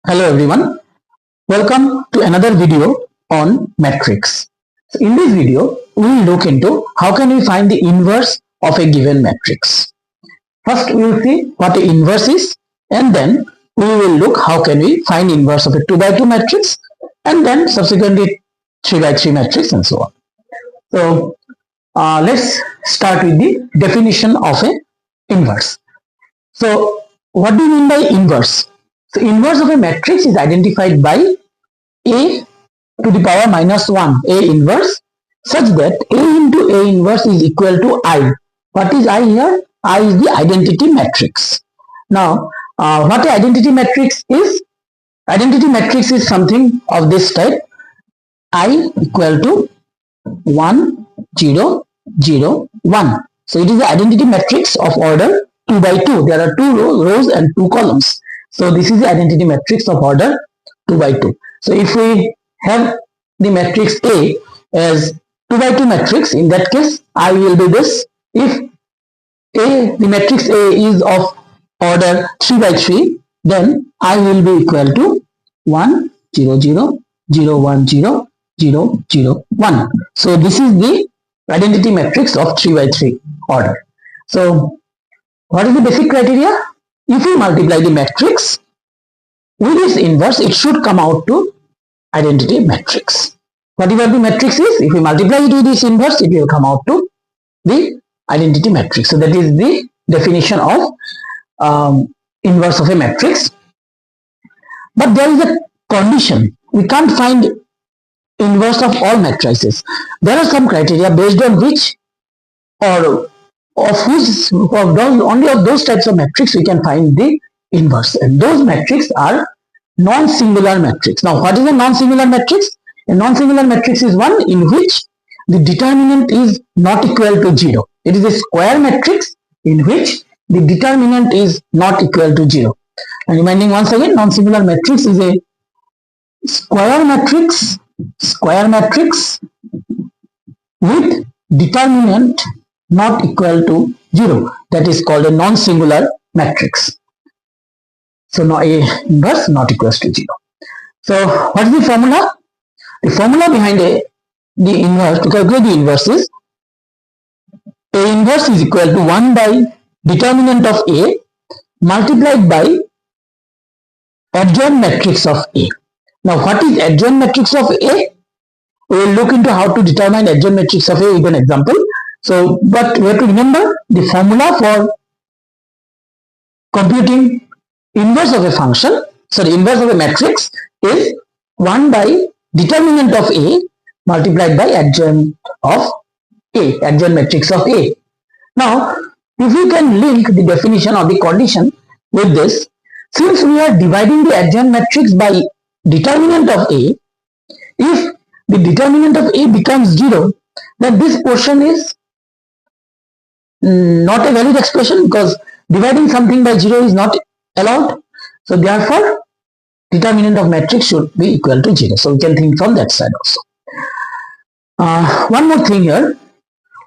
Hello everyone, welcome to another video on matrix. So in this video, we will look into how can we find the inverse of a given matrix. First we will see what the inverse is, and then we will look how can we find inverse of a 2 by 2 matrix, and then subsequently 3 by 3 matrix and so on. So let's start with the definition of a inverse. So what do you mean by inverse? So inverse of a matrix is identified by a to the power minus 1, a inverse, such that a into a inverse is equal to I. What is I here? I is the identity matrix. Now, what an identity matrix is? Identity matrix is something of this type. I equal to 1, 0, 0, 1. So it is the identity matrix of order 2 by 2. There are 2 rows and 2 columns. So this is the identity matrix of order 2 by 2. So if we have the matrix A as 2 by 2 matrix, in that case I will be this. If the matrix A is of order 3 by 3, then I will be equal to 1, 0, 0, 0, 1, 0, 0, 0, 1. So this is the identity matrix of 3 by 3 order. So what is the basic criteria? If we multiply the matrix with its inverse, it should come out to identity matrix. Whatever the matrix is, if we multiply it with its inverse, it will come out to the identity matrix. So that is the definition of inverse of a matrix. But there is a condition. We can't find inverse of all matrices. There are some criteria based on which, or only of those types of matrix we can find the inverse, and those matrices are non-singular matrix. Now what is a non-singular matrix? A non-singular matrix is one in which the determinant is not equal to 0. It is a square matrix in which the determinant is not equal to 0. And reminding once again, non-singular matrix is a square matrix with determinant not equal to 0. That is called a non-singular matrix. So now A inverse not equals to 0. So what is the formula? The formula behind the inverse, to calculate the inverse, is A inverse is equal to 1 by determinant of A multiplied by adjoint matrix of A. Now what is adjoint matrix of A? We will look into how to determine adjoint matrix of A with an example. So, but we have to remember the formula for computing inverse of a function, inverse of a matrix, is 1 by determinant of A multiplied by adjoint of A, adjoint matrix of A. Now, if we can link the definition or the condition with this, since we are dividing the adjoint matrix by determinant of A, if the determinant of A becomes 0, then this portion is not a valid expression, because dividing something by 0 is not allowed. So therefore determinant of matrix should be equal to 0. So we can think from that side also. One more thing here,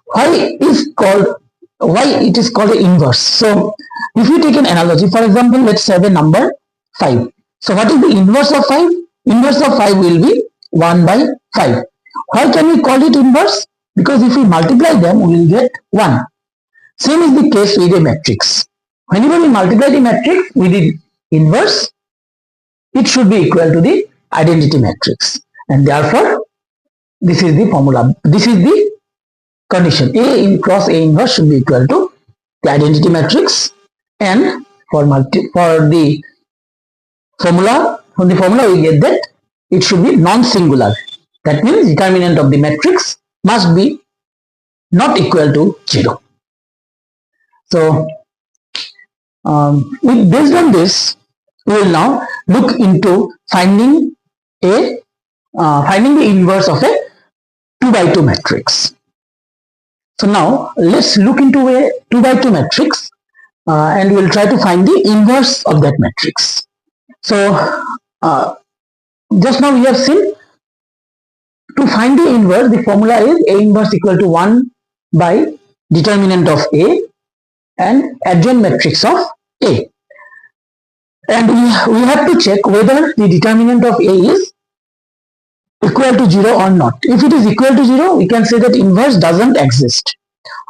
why it is called an inverse. So if we take an analogy, for example, let's have a number 5. So what is the inverse of 5? Inverse of 5 will be 1 by 5. Why can we call it inverse? Because if we multiply them, we will get 1. Same is the case with a matrix. Whenever we multiply the matrix with the inverse, it should be equal to the identity matrix. And therefore, this is the formula. This is the condition. A cross A inverse should be equal to the identity matrix. And from the formula we get that it should be non-singular. That means determinant of the matrix must be not equal to 0. So, based on this, we will now look into finding the inverse of a 2 by 2 matrix. So now let's look into a 2 by 2 matrix, and we will try to find the inverse of that matrix. So just now we have seen, to find the inverse, the formula is A inverse equal to 1 by determinant of A and adjoint matrix of A. And we have to check whether the determinant of A is equal to 0 or not. If it is equal to 0, we can say that inverse doesn't exist.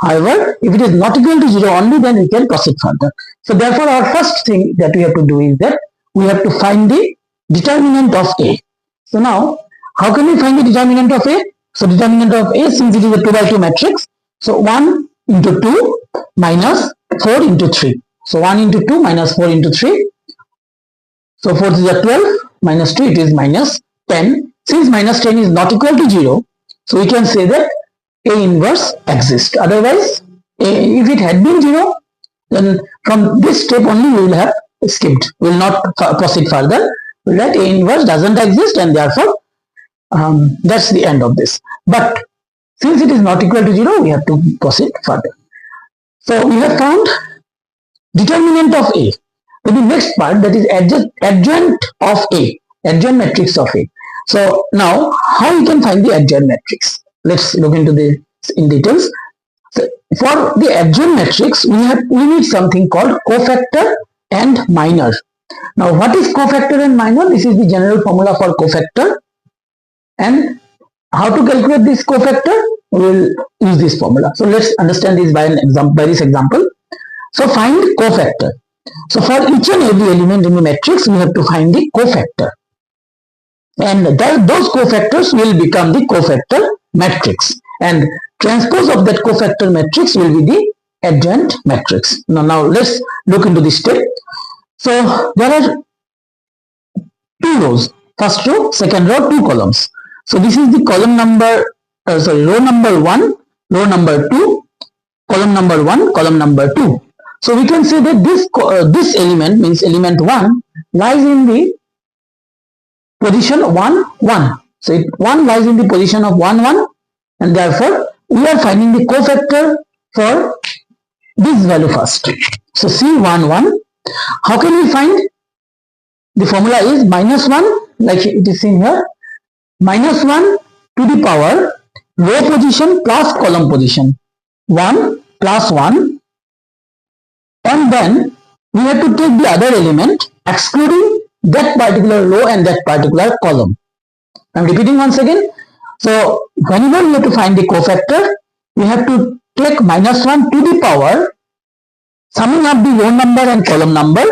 However, if it is not equal to 0 only, then we can proceed further. So therefore, our first thing that we have to do is that we have to find the determinant of A. So now, how can we find the determinant of A? So determinant of A, since it is a 2 by 2 matrix, so 1 into 2 minus 4 into 3. So 1 into 2 minus 4 into 3. So 4 is a 12, minus 2, it is minus 10. Since minus 10 is not equal to 0, so we can say that A inverse exists. Otherwise, if it had been 0, then from this step only we will have skipped. We will not proceed further. We will write A inverse doesn't exist, and therefore that's the end of this. But since it is not equal to 0, we have to proceed further. So we have found determinant of A. So the next part, that is adjoint of A, adjoint matrix of A. So now, how we can find the adjoint matrix? Let's look into this in details. So for the adjoint matrix, we need something called cofactor and minor. Now, what is cofactor and minor? This is the general formula for cofactor. And how to calculate this cofactor? We will use this formula. So let's understand this by this example. So find cofactor. So for each and every element in the matrix, we have to find the cofactor. And those cofactors will become the cofactor matrix. And transpose of that cofactor matrix will be the adjoint matrix. Now let's look into this step. So there are two rows. First row, second row, two columns. So this is the column number, row number 1, row number 2, column number 1, column number 2. So we can say that this element, means element 1, lies in the position 1, 1. So 1 lies in the position of 1, 1, and therefore we are finding the cofactor for this value first. So C1, 1. How can we find? The formula is minus 1, like it is seen here, minus 1 to the power row position plus column position, 1 plus 1, and then we have to take the other element excluding that particular row and that particular column. I am repeating once again. So whenever we have to find the cofactor, we have to take minus 1 to the power, summing up the row number and column number,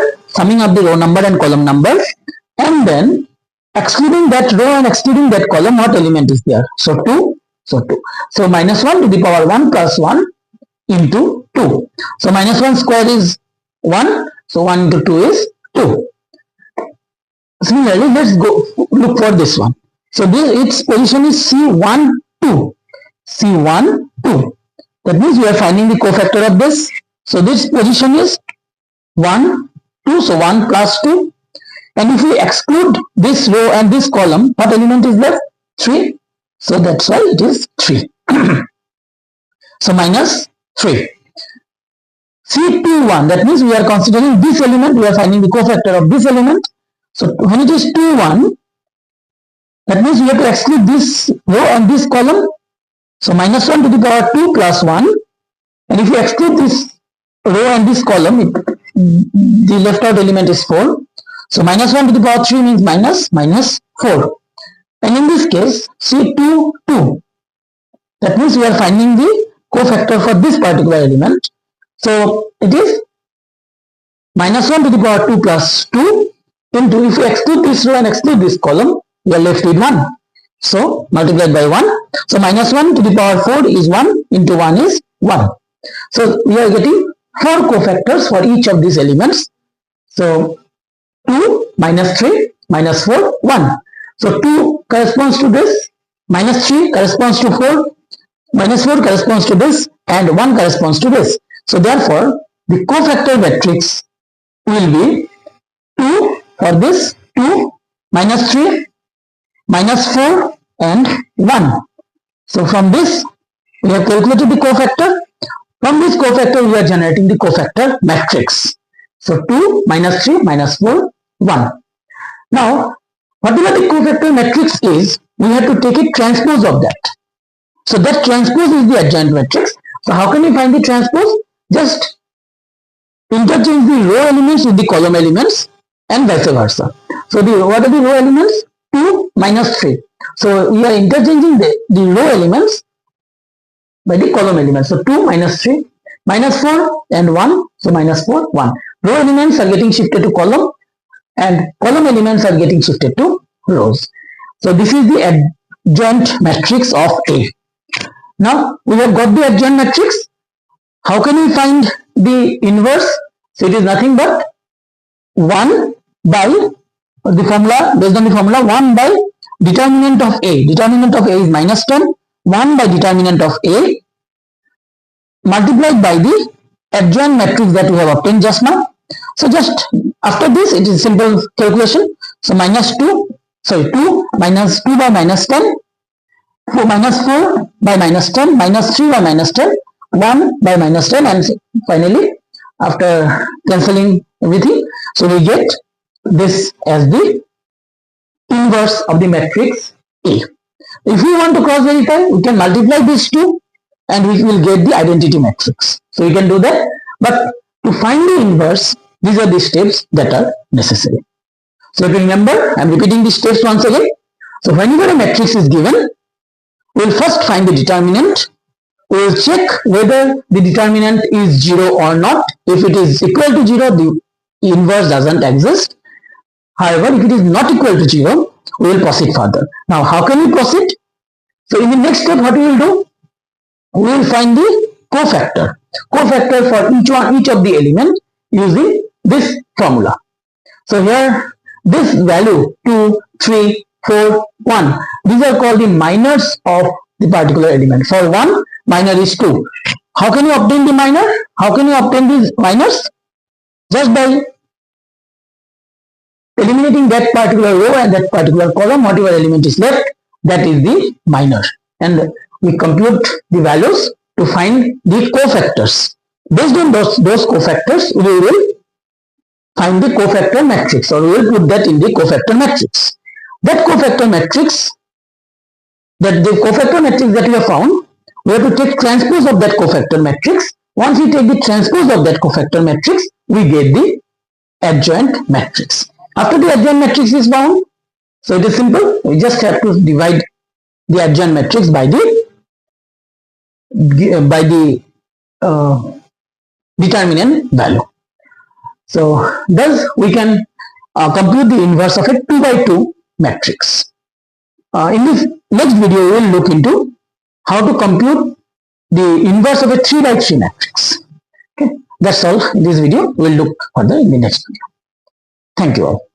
and then excluding that row and excluding that column, what element is there? So 2. So minus 1 to the power 1 plus 1 into 2. So minus 1 square is 1. So 1 into 2 is 2. Similarly, let's go look for this one. So its position is C1, 2. C1, 2. That means we are finding the cofactor of this. So this position is 1, 2. So 1 plus 2. And if we exclude this row and this column, what element is left? 3. So that's why it is 3. So minus 3. C2, 1. That means we are considering this element. We are finding the cofactor of this element. So when it is 2, 1, that means we have to exclude this row and this column. So minus 1 to the power 2 plus 1. And if you exclude this row and this column, the left out element is 4. So minus 1 to the power 3 means minus 4. And in this case, C2, 2. That means we are finding the cofactor for this particular element. So it is minus 1 to the power 2 plus 2 into, if we exclude this row and exclude this column, we are left with 1. So multiplied by 1. So minus 1 to the power 4 is 1 into 1 is 1. So we are getting 4 cofactors for each of these elements. So 2 minus 3 minus 4, 1. So 2 corresponds to this, minus 3 corresponds to 4, minus 4 corresponds to this, and 1 corresponds to this. So therefore, the cofactor matrix will be 2 for this, 2, minus 3, minus 4, and 1. So from this, we have calculated the cofactor. From this cofactor, we are generating the cofactor matrix. So 2, minus 3, minus 4, 1. Now, whatever the cofactor matrix is, we have to take a transpose of that. So that transpose is the adjoint matrix. So how can we find the transpose? Just interchange the row elements with the column elements. and vice versa. So what are the row elements? 2 minus 3. So we are interchanging the row elements by the column elements. So 2 minus 3, minus 4 and 1. So minus 4, 1. Row elements are getting shifted to column and column elements are getting shifted to rows. So this is the adjoint matrix of A. Now we have got the adjoint matrix. How can we find the inverse? So it is nothing but 1 by the formula, based on the formula, 1 by determinant of A. Determinant of A is minus 10. 1 by determinant of A multiplied by the adjoint matrix that we have obtained just now. So just after this, it is simple calculation. So 2 minus 2 by minus 10, 4 minus 4 by minus 10, minus 3 by minus 10, 1 by minus 10, and finally after cancelling everything, so we get this as the inverse of the matrix A. If we want to cross verify, we can multiply these two and we will get the identity matrix. So we can do that, but to find the inverse, these are the steps that are necessary. So if you remember, I am repeating the steps once again. So whenever a matrix is given, we will first find the determinant. We will check whether the determinant is 0 or not. If it is equal to 0, the inverse doesn't exist. However, if it is not equal to 0, we will proceed further. Now, how can we proceed? So in the next step, what we will do? We will find the cofactor. Cofactor for each of the element using this formula. So here, this value 2, 3, 4, 1. These are called the minors of the particular element. For 1, minor is 2. How can you obtain the minor? How can you obtain these minors? Just by eliminating that particular row and that particular column, whatever element is left, that is the minor. And we compute the values to find the cofactors. Based on those cofactors, we will find the cofactor matrix, or we will put that in the cofactor matrix. That cofactor matrix, that we have found, we have to take transpose of that cofactor matrix. Once we take the transpose of that cofactor matrix, we get the adjoint matrix. After the adjoint matrix is found, so it is simple. We just have to divide the adjoint matrix by the determinant value. So thus we can compute the inverse of a 2 by 2 matrix. In this next video, we will look into how to compute the inverse of a 3 by 3 matrix. Okay, that's all in this video. We will look further in the next video. Thank you all.